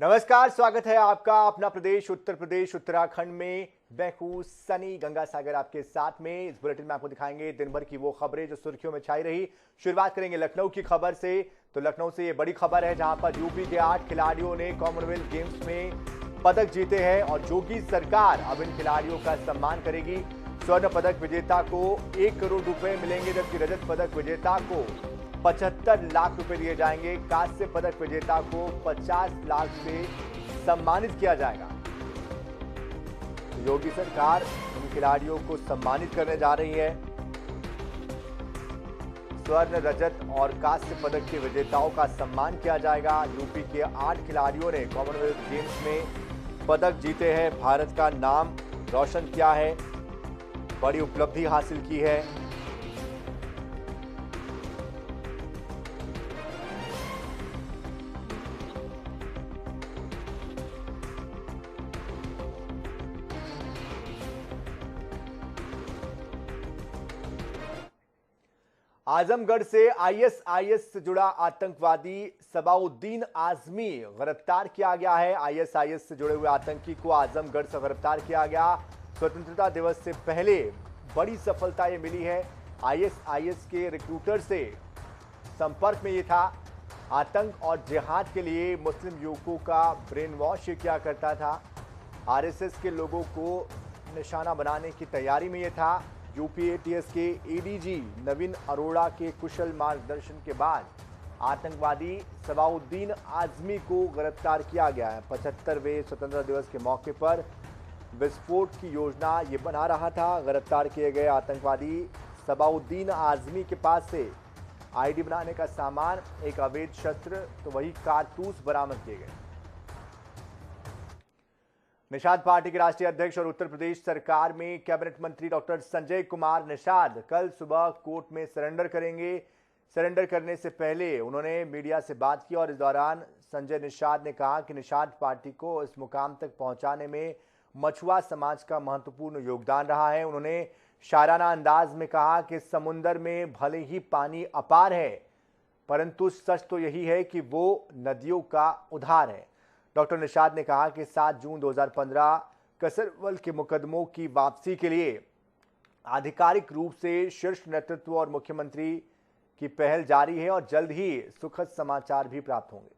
नमस्कार, स्वागत है आपका अपना प्रदेश उत्तर प्रदेश उत्तराखंड में। मैं हूं सनी गंगासागर आपके साथ में। इस बुलेटिन में आपको दिखाएंगे दिन भर की वो खबरें जो सुर्खियों में छाई रही। शुरुआत करेंगे लखनऊ की खबर से। तो लखनऊ से ये बड़ी खबर है जहां पर यूपी के 8 खिलाड़ियों ने कॉमनवेल्थ गेम्स में पदक जीते हैं और योगी सरकार अब इन खिलाड़ियों का सम्मान करेगी। स्वर्ण पदक विजेता को 1 करोड़ रुपए मिलेंगे, जबकि रजत पदक विजेता को 75 लाख रुपए दिए जाएंगे। कांस्य पदक विजेता को 50 लाख से सम्मानित किया जाएगा। योगी सरकार इन खिलाड़ियों को सम्मानित करने जा रही है। स्वर्ण, रजत और कांस्य पदक के विजेताओं का सम्मान किया जाएगा। यूपी के 8 खिलाड़ियों ने कॉमनवेल्थ गेम्स में पदक जीते हैं, भारत का नाम रोशन किया है, बड़ी उपलब्धि हासिल की है। आजमगढ़ से आईएसआईएस से जुड़ा आतंकवादी सबाउद्दीन आजमी गिरफ्तार किया गया है। आईएसआईएस से जुड़े हुए आतंकी को आजमगढ़ से गिरफ्तार किया गया। स्वतंत्रता दिवस से पहले बड़ी सफलता ये मिली है। आईएसआईएस के रिक्रूटर से संपर्क में ये था। आतंक और जिहाद के लिए मुस्लिम युवकों का ब्रेन वॉश किया करता था। आरएसएस के लोगों को निशाना बनाने की तैयारी में ये था। यूपी एटीएस के एडीजी नवीन अरोड़ा के कुशल मार्गदर्शन के बाद आतंकवादी सबाउद्दीन आजमी को गिरफ्तार किया गया है। 75वें स्वतंत्रता दिवस के मौके पर विस्फोट की योजना ये बना रहा था। गिरफ्तार किए गए आतंकवादी सबाउद्दीन आजमी के पास से आईडी बनाने का सामान, एक अवैध शस्त्र तो वही कारतूस बरामद किए गए। निषाद पार्टी के राष्ट्रीय अध्यक्ष और उत्तर प्रदेश सरकार में कैबिनेट मंत्री डॉक्टर संजय कुमार निषाद कल सुबह कोर्ट में सरेंडर करेंगे। सरेंडर करने से पहले उन्होंने मीडिया से बात की और इस दौरान संजय निषाद ने कहा कि निषाद पार्टी को इस मुकाम तक पहुंचाने में मछुआ समाज का महत्वपूर्ण योगदान रहा है। उन्होंने शायराना अंदाज में कहा कि समुंदर में भले ही पानी अपार है, परंतु सच तो यही है कि वो नदियों का उधार है। डॉक्टर निषाद ने कहा कि 7 जून 2015 कसरवल के मुकदमों की वापसी के लिए आधिकारिक रूप से शीर्ष नेतृत्व और मुख्यमंत्री की पहल जारी है और जल्द ही सुखद समाचार भी प्राप्त होंगे।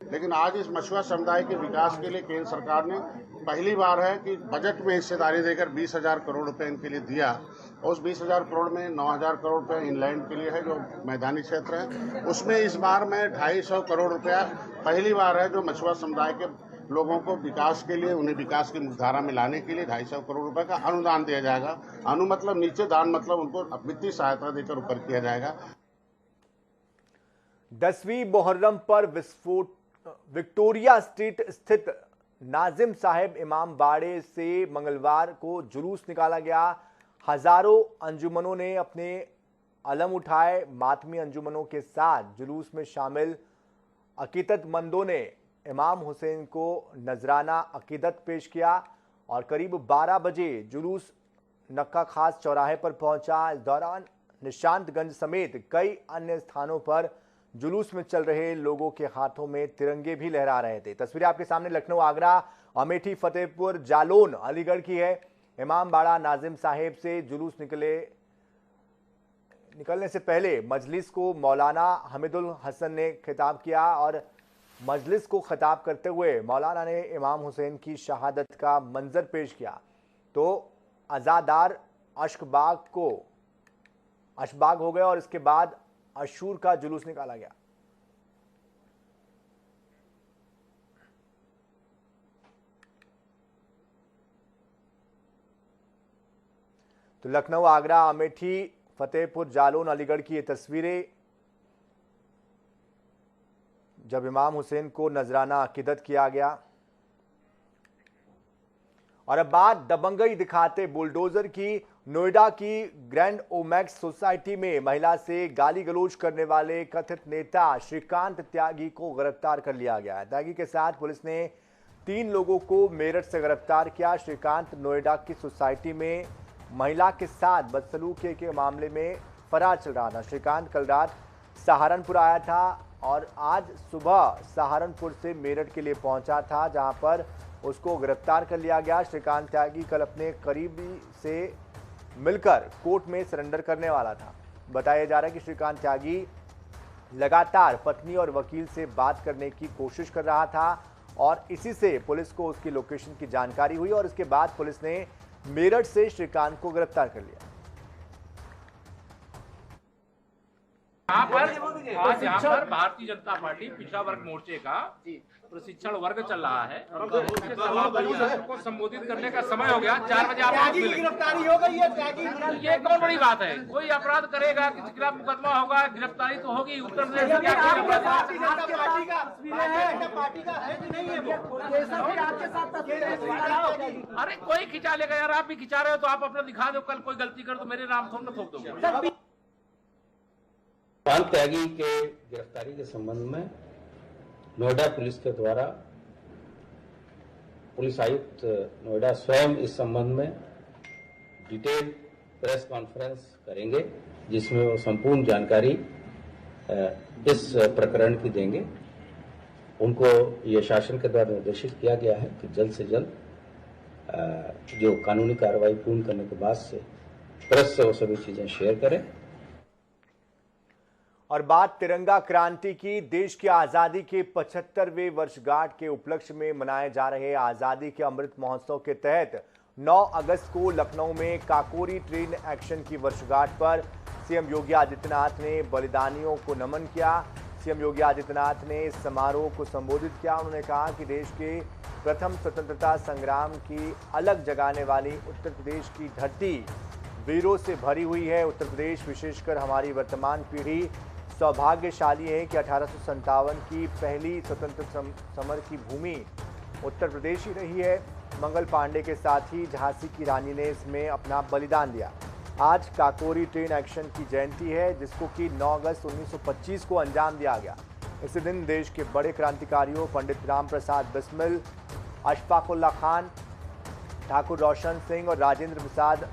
लेकिन आज इस मछुआ समुदाय के विकास के लिए केंद्र सरकार ने पहली बार है कि बजट में हिस्सेदारी देकर 20,000 करोड़ रुपए इनके लिए दिया। और उस 20,000 करोड़ में 9,000 करोड़ रुपए इनलैंड के लिए है, जो मैदानी क्षेत्र है। उसमें इस बार में 250 करोड़ रुपया पहली बार है जो मछुआ समुदाय के लोगों को विकास के लिए, उन्हें विकास की मुख्यधारा में लाने के लिए 250 करोड़ रुपए का अनुदान दिया जाएगा। अनु मतलब नीचे, दान मतलब उनको वित्तीय सहायता देकर ऊपर किया जाएगा। 10वीं मुहर्रम पर विस्फोट विक्टोरिया स्ट्रीट स्थित नाजिम साहिब इमाम बाड़े से मंगलवार को जुलूस निकाला गया। हजारों अंजुमनों ने अपने अलम उठाए। मातमी अंजुमनों के साथ जुलूस में शामिल अकीदतमंदों ने इमाम हुसैन को नजराना अकीदत पेश किया और करीब 12 बजे जुलूस नक्का खास चौराहे पर पहुंचा। इस दौरान निशांतगंज समेत कई अन्य स्थानों पर जुलूस में चल रहे लोगों के हाथों में तिरंगे भी लहरा रहे थे। तस्वीरें आपके सामने लखनऊ, आगरा, अमेठी, फतेहपुर, जालौन, अलीगढ़ की है। इमाम बाड़ा नाजिम साहिब से जुलूस निकलने से पहले मजलिस को मौलाना हमीदुल हसन ने खिताब किया और मजलिस को खिताब करते हुए मौलाना ने इमाम हुसैन की शहादत का मंजर पेश किया तो अजादार अशबाग हो गए और इसके बाद अशूर का जुलूस निकाला गया। तो लखनऊ, आगरा, अमेठी, फतेहपुर, जालौन, अलीगढ़ की ये तस्वीरें जब इमाम हुसैन को नजराना अकीदत किया गया। और अब बात दबंगई दिखाते बुलडोजर की। नोएडा की ग्रैंड ओमैक्स सोसाइटी में महिला से गाली गलौज करने वाले कथित नेता श्रीकांत त्यागी को गिरफ्तार कर लिया गया है। त्यागी के साथ पुलिस ने 3 लोगों को मेरठ से गिरफ्तार किया। श्रीकांत नोएडा की सोसाइटी में महिला के साथ बदसलूकी के मामले में फरार चल रहा था। श्रीकांत कल रात सहारनपुर आया था और आज सुबह सहारनपुर से मेरठ के लिए पहुंचा था, जहां पर उसको गिरफ्तार कर लिया गया। श्रीकांत त्यागी कल अपने करीबी से मिलकर कोर्ट में सरेंडर करने वाला था। बताया जा रहा है कि श्रीकांत त्यागी लगातार पत्नी और वकील से बात करने की कोशिश कर रहा था और इसी से पुलिस को उसकी लोकेशन की जानकारी हुई और इसके बाद पुलिस ने मेरठ से श्रीकांत को गिरफ्तार कर लिया। यहाँ पर भारतीय जनता पार्टी पिछड़ा वर्ग मोर्चे का प्रशिक्षण वर्ग चल रहा है। उसके सभापति को संबोधित करने का समय हो गया। 4 बजे आप गिरफ्तारी हो गई है। ये कौन बड़ी बात है? कोई अपराध करेगा, किसी के खिलाफ मुकदमा होगा, गिरफ्तारी तो होगी। उत्तर प्रदेश में क्या अरे कोई खिंचा लेगा यार, आप भी खिंचा रहे हो तो आप अपना दिखा दो। कल कोई गलती कर तो मेरे नाम थोड़ा ना थोप दोगे। श्रीकांत त्यागी के गिरफ्तारी के संबंध में नोएडा पुलिस के द्वारा पुलिस आयुक्त नोएडा स्वयं इस संबंध में डिटेल प्रेस कॉन्फ्रेंस करेंगे, जिसमें वो संपूर्ण जानकारी इस प्रकरण की देंगे। उनको ये शासन के द्वारा निर्देशित किया गया है कि जल्द से जल्द जो कानूनी कार्रवाई पूर्ण करने के बाद से प्रेस से वो सभी चीजें शेयर करें। और बात तिरंगा क्रांति की। देश की आजादी के 75वें वर्षगांठ के उपलक्ष्य में मनाए जा रहे आजादी के अमृत महोत्सव के तहत 9 अगस्त को लखनऊ में काकोरी ट्रेन एक्शन की वर्षगांठ पर सीएम योगी आदित्यनाथ ने बलिदानियों को नमन किया। सीएम योगी आदित्यनाथ ने इस समारोह को संबोधित किया। उन्होंने कहा कि देश के प्रथम स्वतंत्रता संग्राम की अलग जगाने वाली उत्तर प्रदेश की धरती वीरों से भरी हुई है। उत्तर प्रदेश, विशेषकर हमारी वर्तमान पीढ़ी सौभाग्यशाली है कि 1857 की पहली स्वतंत्र समर की भूमि उत्तर प्रदेश ही रही है। मंगल पांडे के साथ ही झांसी की रानी ने इसमें अपना बलिदान दिया। आज काकोरी ट्रेन एक्शन की जयंती है, जिसको कि 9 अगस्त 1925 को अंजाम दिया गया। इसी दिन देश के बड़े क्रांतिकारियों पंडित राम प्रसाद बिस्मिल, अशफाकुल्ला खान, ठाकुर रोशन सिंह और राजेंद्र प्रसाद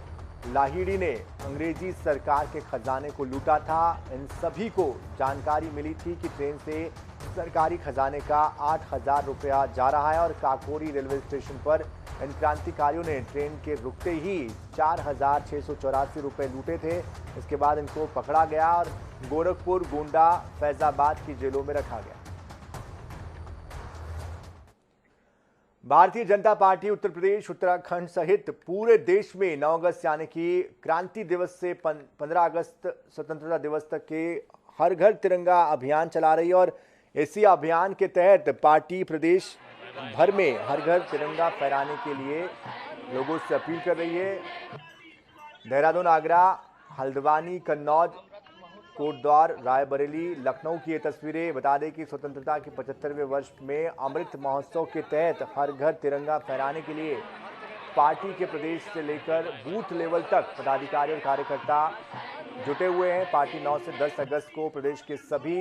लाहिड़ी ने अंग्रेजी सरकार के खजाने को लूटा था। इन सभी को जानकारी मिली थी कि ट्रेन से सरकारी खजाने का 8,000 रुपया जा रहा है और काकोरी रेलवे स्टेशन पर इन क्रांतिकारियों ने ट्रेन के रुकते ही 4,684 रुपये लूटे थे। इसके बाद इनको पकड़ा गया और गोरखपुर, गोंडा, फैजाबाद की जेलों में रखा गया। भारतीय जनता पार्टी उत्तर प्रदेश, उत्तराखंड सहित पूरे देश में 9 अगस्त यानी कि क्रांति दिवस से 15 अगस्त स्वतंत्रता दिवस तक के हर घर तिरंगा अभियान चला रही है और इसी अभियान के तहत पार्टी प्रदेश भर में हर घर तिरंगा फहराने के लिए लोगों से अपील कर रही है। देहरादून, आगरा, हल्द्वानी, कन्नौज, कोटद्वार, रायबरेली, लखनऊ की ये तस्वीरें बता दें कि स्वतंत्रता के 75वें वर्ष में अमृत महोत्सव के तहत हर घर तिरंगा फहराने के लिए पार्टी के प्रदेश से लेकर बूथ लेवल तक पदाधिकारी और कार्यकर्ता जुटे हुए हैं। पार्टी 9 से 10 अगस्त को प्रदेश के सभी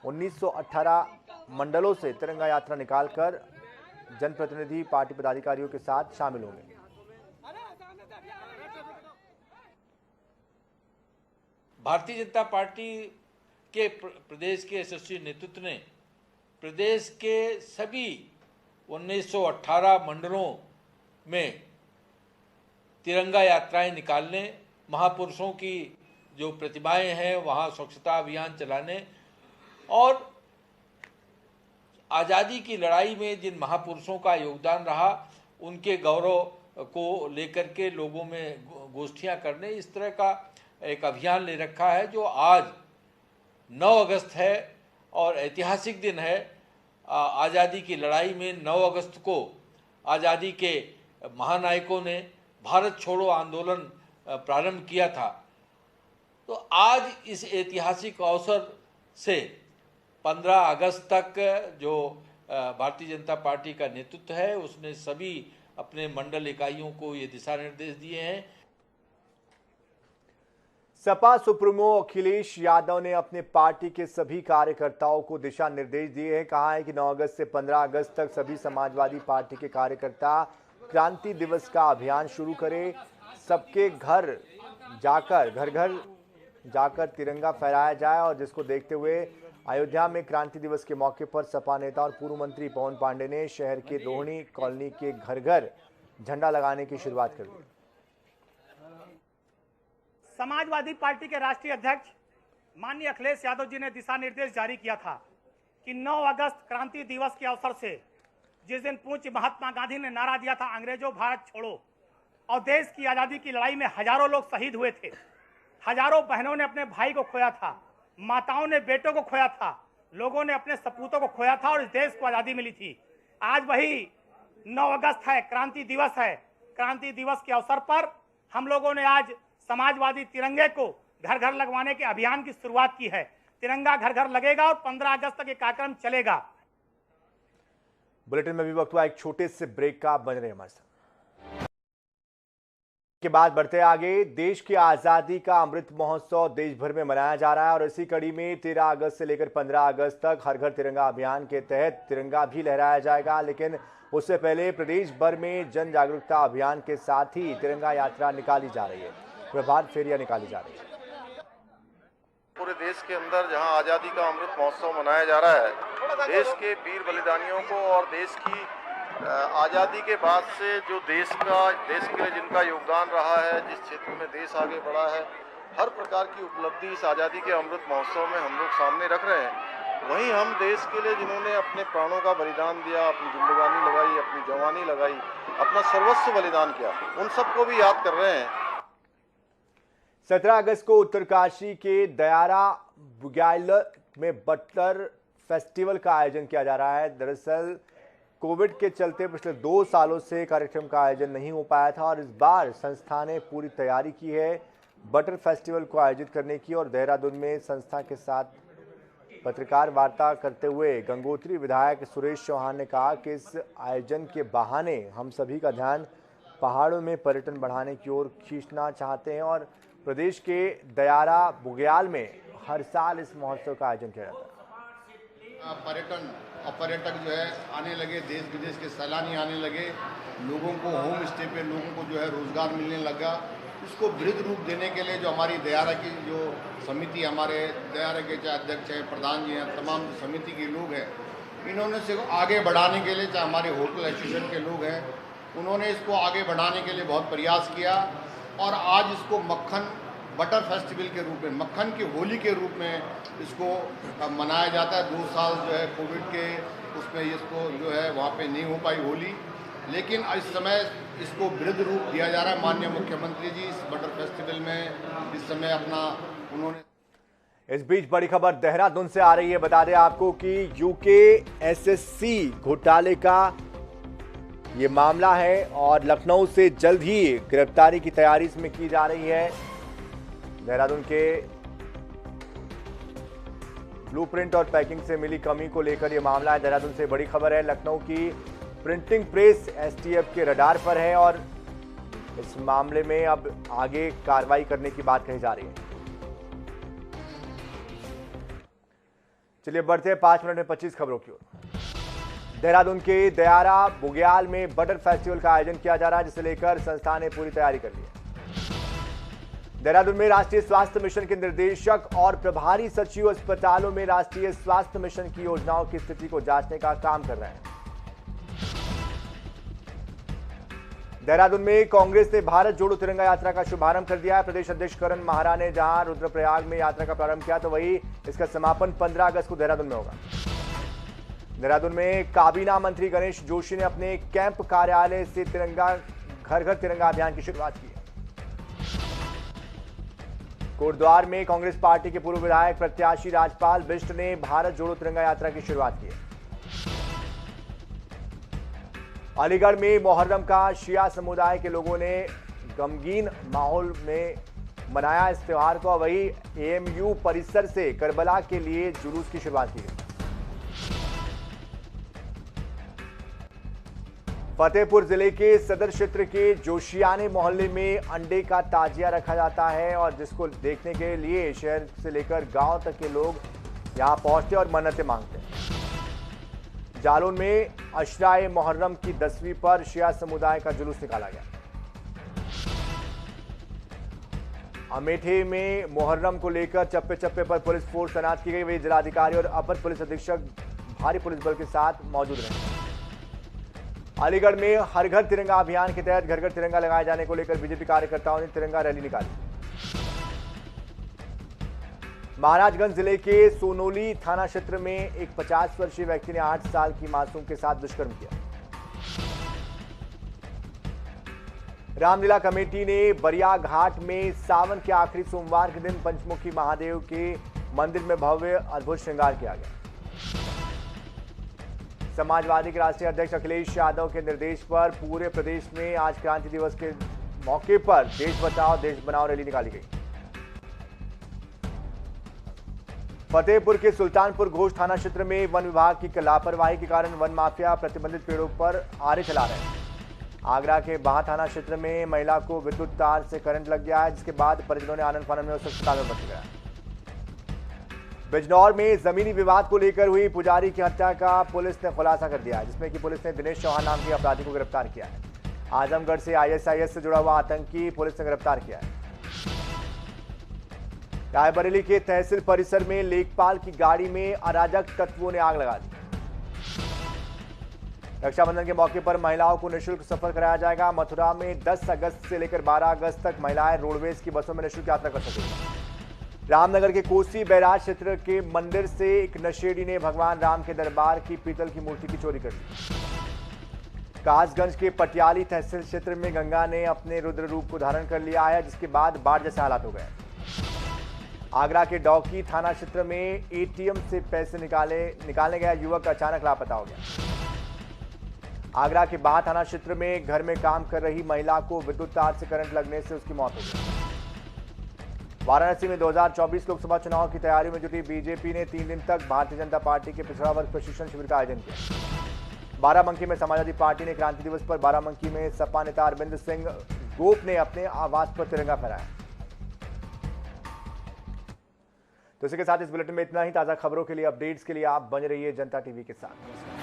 1918 मंडलों से तिरंगा यात्रा निकालकर जनप्रतिनिधि पार्टी पदाधिकारियों के साथ शामिल होंगे। भारतीय जनता पार्टी के प्रदेश के यशस्वी नेतृत्व ने प्रदेश के सभी 1918 मंडलों में तिरंगा यात्राएं निकालने, महापुरुषों की जो प्रतिमाएं हैं वहां स्वच्छता अभियान चलाने और आज़ादी की लड़ाई में जिन महापुरुषों का योगदान रहा उनके गौरव को लेकर के लोगों में गोष्ठियां करने, इस तरह का एक अभियान ले रखा है जो आज 9 अगस्त है और ऐतिहासिक दिन है। आज़ादी की लड़ाई में 9 अगस्त को आज़ादी के महानायकों ने भारत छोड़ो आंदोलन प्रारंभ किया था। तो आज इस ऐतिहासिक अवसर से 15 अगस्त तक जो भारतीय जनता पार्टी का नेतृत्व है उसने सभी अपने मंडल इकाइयों को ये दिशा निर्देश दिए हैं। सपा सुप्रीमो अखिलेश यादव ने अपने पार्टी के सभी कार्यकर्ताओं को दिशा निर्देश दिए हैं। कहा है कि 9 अगस्त से 15 अगस्त तक सभी समाजवादी पार्टी के कार्यकर्ता क्रांति दिवस का अभियान शुरू करें। सबके घर जाकर, घर घर जाकर तिरंगा फहराया जाए और जिसको देखते हुए अयोध्या में क्रांति दिवस के मौके पर सपा नेता और पूर्व मंत्री पवन पांडे ने शहर के रोहिणी कॉलोनी के घर घर झंडा लगाने की शुरुआत कर दी। समाजवादी पार्टी के राष्ट्रीय अध्यक्ष माननीय अखिलेश यादव जी ने दिशा निर्देश जारी किया था कि 9 अगस्त क्रांति दिवस के अवसर से, जिस दिन पूज्य महात्मा गांधी ने नारा दिया था अंग्रेजों भारत छोड़ो, और देश की आजादी की लड़ाई में हजारों लोग शहीद हुए थे, हजारों बहनों ने अपने भाई को खोया था, माताओं ने बेटों को खोया था, लोगों ने अपने सपूतों को खोया था और इस देश को आजादी मिली थी। आज वही 9 अगस्त है, क्रांति दिवस है। क्रांति दिवस के अवसर पर हम लोगों ने आज समाजवादी तिरंगे को घर घर लगवाने के अभियान की शुरुआत की है। तिरंगा घर घर लगेगा और 15 अगस्त तक ये कार्यक्रम चलेगा। बुलेटिन में भी वक्त हुआ एक छोटे से ब्रेक का। बन रहे हमारे साथ। के बाद बढ़ते आगे। देश की आजादी का अमृत महोत्सव देश भर में मनाया जा रहा है और इसी कड़ी में 13 अगस्त से लेकर 15 अगस्त तक हर घर तिरंगा अभियान के तहत तिरंगा भी लहराया जाएगा। लेकिन उससे पहले प्रदेश भर में जन जागरूकता अभियान के साथ ही तिरंगा यात्रा निकाली जा रही है, प्रभात फेरियां निकाली जा रही है। पूरे देश के अंदर जहां आज़ादी का अमृत महोत्सव मनाया जा रहा है, देश के वीर बलिदानियों को और देश की आज़ादी के बाद से जो देश के लिए जिनका योगदान रहा है, जिस क्षेत्र में देश आगे बढ़ा है, हर प्रकार की उपलब्धि इस आज़ादी के अमृत महोत्सव में हम लोग सामने रख रहे हैं। वहीं हम देश के लिए जिन्होंने अपने प्राणों का बलिदान दिया, अपनी जिंदगानी लगाई, अपनी जवानी लगाई, अपना सर्वस्व बलिदान किया, उन सबको भी याद कर रहे हैं। 17 अगस्त को उत्तरकाशी के दयारा बुग्याल में बटलर फेस्टिवल का आयोजन किया जा रहा है। दरअसल कोविड के चलते पिछले 2 सालों से कार्यक्रम का आयोजन नहीं हो पाया था और इस बार संस्था ने पूरी तैयारी की है बटर फेस्टिवल को आयोजित करने की। और देहरादून में संस्था के साथ पत्रकार वार्ता करते हुए गंगोत्री विधायक सुरेश चौहान ने कहा कि इस आयोजन के बहाने हम सभी का ध्यान पहाड़ों में पर्यटन बढ़ाने की ओर खींचना चाहते हैं और प्रदेश के दयारा बुग्याल में हर साल इस महोत्सव का आयोजन किया जाता है। पर्यटन और पर्यटक जो है आने लगे, देश विदेश के सैलानी आने लगे, लोगों को होम स्टे पे लोगों को जो है रोजगार मिलने लगा। इसको वृद्ध रूप देने के लिए जो हमारी दयारा की जो समिति, हमारे दयारा के चाहे अध्यक्ष हैं, प्रधान जी हैं, तमाम जो समिति के लोग हैं, इन्होंने से आगे बढ़ाने के लिए, चाहे हमारे होटल एसोसिएशन के लोग हैं, उन्होंने इसको आगे बढ़ाने के लिए बहुत प्रयास किया और आज इसको मक्खन बटर फेस्टिवल के रूप में, मक्खन की होली के रूप में इसको मनाया जाता है। 2 साल जो है कोविड के उसमें इसको जो है वहाँ पे नहीं हो पाई होली, लेकिन इस समय इसको वृद्ध रूप दिया जा रहा है। माननीय मुख्यमंत्री जी इस बटर फेस्टिवल में इस समय अपना उन्होंने। इस बीच बड़ी खबर देहरादून से आ रही है। बता दें आपको कि UKSSC घोटाले का ये मामला है और लखनऊ से जल्द ही गिरफ्तारी की तैयारी इसमें की जा रही है। देहरादून के ब्लूप्रिंट और पैकिंग से मिली कमी को लेकर यह मामला है। देहरादून से बड़ी खबर है। लखनऊ की प्रिंटिंग प्रेस STF के रडार पर है और इस मामले में अब आगे कार्रवाई करने की बात कही जा रही है। चलिए बढ़ते हैं 5 मिनट में 25 खबरों की ओर। देहरादून के दयारा बुग्याल में बटर फेस्टिवल का आयोजन किया जा रहा है, जिसे लेकर संस्था ने पूरी तैयारी कर ली है। देहरादून में राष्ट्रीय स्वास्थ्य मिशन के निर्देशक और प्रभारी सचिव अस्पतालों में राष्ट्रीय स्वास्थ्य मिशन की योजनाओं की स्थिति को जांचने का काम कर रहे हैं। देहरादून में कांग्रेस ने भारत जोड़ो तिरंगा यात्रा का शुभारंभ कर दिया है। प्रदेश अध्यक्ष करण माहारा ने जहां रुद्रप्रयाग में यात्रा का प्रारंभ किया, तो वहीं इसका समापन 15 अगस्त को देहरादून में होगा। देहरादून में काबीना मंत्री गणेश जोशी ने अपने कैंप कार्यालय से तिरंगा घर घर तिरंगा अभियान की शुरुआत की है। कोटद्वार में कांग्रेस पार्टी के पूर्व विधायक प्रत्याशी राजपाल बिष्ट ने भारत जोड़ो तिरंगा यात्रा की शुरुआत की है। अलीगढ़ में मुहर्रम का शिया समुदाय के लोगों ने गमगीन माहौल में मनाया इस त्योहार को। वहीं AMU परिसर से करबला के लिए जुलूस की शुरुआत की गई। फतेहपुर जिले के सदर क्षेत्र के जोशियाने मोहल्ले में अंडे का ताजिया रखा जाता है और जिसको देखने के लिए शहर से लेकर गांव तक के लोग यहां पहुंचते और मन्नतें मांगते हैं। जालौन में अशराए मुहर्रम की 10वीं पर शिया समुदाय का जुलूस निकाला गया। अमेठी में मुहर्रम को लेकर चप्पे चप्पे पर पुलिस फोर्स तैनात की गई। वही जिलाधिकारी और अपर पुलिस अधीक्षक भारी पुलिस बल के साथ मौजूद रहे। अलीगढ़ में हर घर तिरंगा अभियान के तहत घर घर तिरंगा लगाए जाने को लेकर बीजेपी कार्यकर्ताओं ने तिरंगा रैली निकाली। महाराजगंज जिले के सोनोली थाना क्षेत्र में एक 50 वर्षीय व्यक्ति ने 8 साल की मासूम के साथ दुष्कर्म किया। रामलीला कमेटी ने बरिया घाट में सावन के आखिरी सोमवार के दिन पंचमुखी महादेव के मंदिर में भव्य अद्भुत श्रृंगार किया गया। समाजवादी के राष्ट्रीय अध्यक्ष अखिलेश यादव के निर्देश पर पूरे प्रदेश में आज क्रांति दिवस के मौके पर देश बचाओ देश बनाओ रैली निकाली गई। फतेहपुर के सुल्तानपुर घोष थाना क्षेत्र में वन विभाग की लापरवाही के कारण वन माफिया प्रतिबंधित पेड़ों पर आरे चला रहे हैं। आगरा के बाहा थाना क्षेत्र में महिला को विद्युत तार से करंट लग गया है, जिसके बाद परिजनों ने आनंद फानंद में उसे अस्पताल में भर्ती कराया। बिजनौर में जमीनी विवाद को लेकर हुई पुजारी की हत्या का पुलिस ने खुलासा कर दिया है, जिसमें कि पुलिस ने दिनेश चौहान नाम के अपराधी को गिरफ्तार किया है। आजमगढ़ से आईएसआईएस से जुड़ा हुआ आतंकी पुलिस ने गिरफ्तार किया है। रायबरेली के तहसील परिसर में लेखपाल की गाड़ी में अराजक तत्वों ने आग लगा दी। रक्षाबंधन के मौके पर महिलाओं को निःशुल्क सफर कराया जाएगा। मथुरा में 10 अगस्त से लेकर 12 अगस्त तक महिलाएं रोडवेज की बसों में निःशुल्क यात्रा कर सकेंगी। रामनगर के कोसी बैराज क्षेत्र के मंदिर से एक नशेड़ी ने भगवान राम के दरबार की पीतल की मूर्ति की चोरी कर ली। कासगंज के पटियाली तहसील क्षेत्र में गंगा ने अपने रुद्र रूप को धारण कर लिया है, जिसके बाद बाढ़ जैसे हालात हो गए। आगरा के डौकी थाना क्षेत्र में एटीएम से पैसे निकालने गया युवक अचानक लापता हो गया। आगरा के बाहा थाना क्षेत्र में घर में काम कर रही महिला को विद्युत तार से करंट लगने से उसकी मौत हो गई। वाराणसी में 2024 लोकसभा चुनाव की तैयारियों में जुटी बीजेपी ने 3 दिन तक भारतीय जनता पार्टी के पिछड़ा वर्ग प्रशिक्षण शिविर का आयोजन किया। बाराबंकी में समाजवादी पार्टी ने क्रांति दिवस पर बाराबंकी में सपा नेता अरविंद सिंह गोप ने अपने आवास पर तिरंगा फहराया। तो इसी के साथ इस बुलेटिन में इतना ही। ताजा खबरों के लिए, अपडेट्स के लिए आप बने रहिए जनता टीवी के साथ।